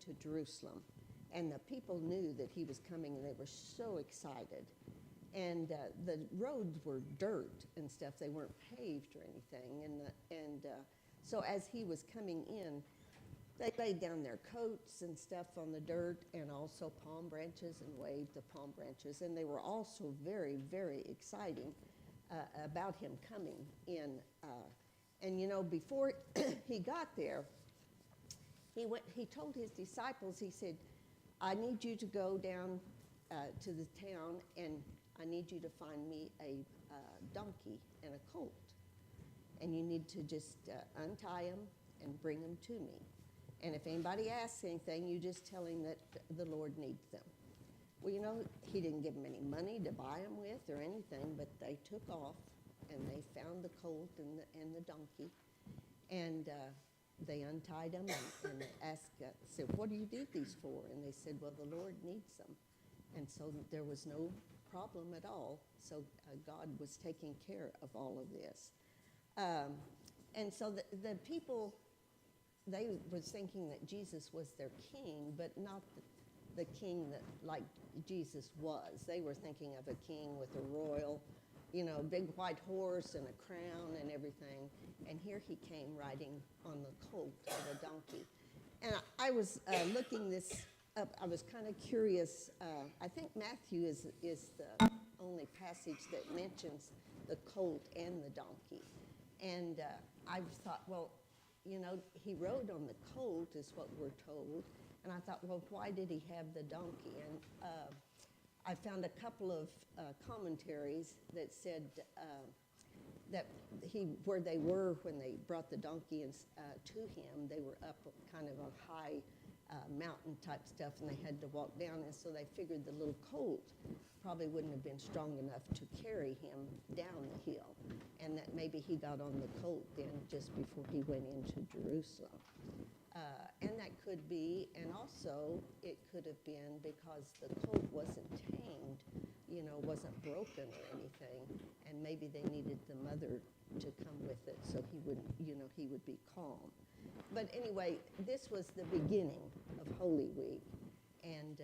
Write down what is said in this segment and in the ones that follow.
into Jerusalem. And the people knew that he was coming, and they were so excited. And the roads were dirt and stuff. They weren't paved or anything. So as he was coming in, they laid down their coats and stuff on the dirt, and also palm branches, and waved the palm branches. And they were also very, very exciting about him coming in. And you know, before he got there, he told his disciples, he said, I need you to go down to the town, and I need you to find me a donkey and a colt. And you need to just untie them and bring them to me. And if anybody asks anything, you just tell him that the Lord needs them. Well, you know, he didn't give them any money to buy them with or anything, but they took off, and they found the colt and the donkey. And they untied them and asked, said, what do you need these for? And they said, well, the Lord needs them. And so there was no problem at all. So God was taking care of all of this. And so the people, they were thinking that Jesus was their king, but not the king that like Jesus was. They were thinking of a king with a royal, you know, big white horse and a crown and everything. And here he came riding on the colt of a donkey. And I was looking this up. I was kind of curious. I think Matthew is the only passage that mentions the colt and the donkey. And I thought, well, you know, he rode on the colt is what we're told. And I thought, well, why did he have the donkey? And I found a couple of commentaries that said that where they were when they brought the donkey to him, they were up kind of a high mountain type stuff, and they had to walk down, and so they figured the little colt probably wouldn't have been strong enough to carry him down the hill, and that maybe he got on the colt then just before he went into Jerusalem. And that could be, and also it could have been because the colt wasn't tamed, you know, wasn't broken or anything, and maybe they needed the mother to come with it so he wouldn't, you know, he would be calm. But anyway, this was the beginning of Holy Week, and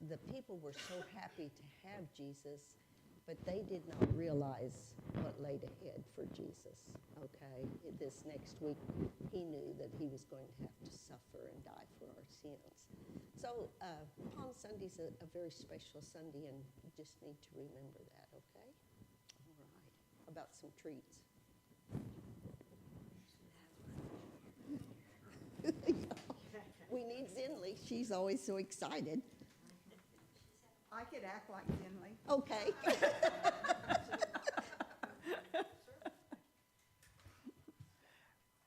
the people were so happy to have Jesus, but they did not realize what laid ahead for Jesus, okay? This next week, he knew that he was going to have to suffer and die for our sins. So Palm Sunday's a very special Sunday, and you just need to remember that, okay? All right. How about some treats? We need Zinley. She's always so excited. I could act like Finley. Okay.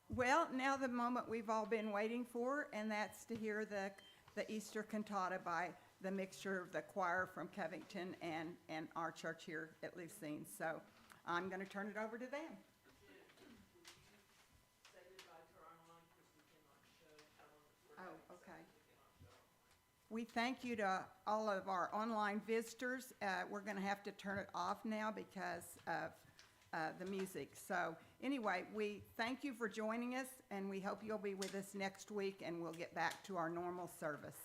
Well, now the moment we've all been waiting for, and that's to hear the Easter cantata by the mixture of the choir from Covington and our church here at Lucien. So I'm going to turn it over to them. Oh, okay. We thank you to all of our online visitors. We're going to have to turn it off now because of the music. So anyway, we thank you for joining us, and we hope you'll be with us next week, and we'll get back to our normal service.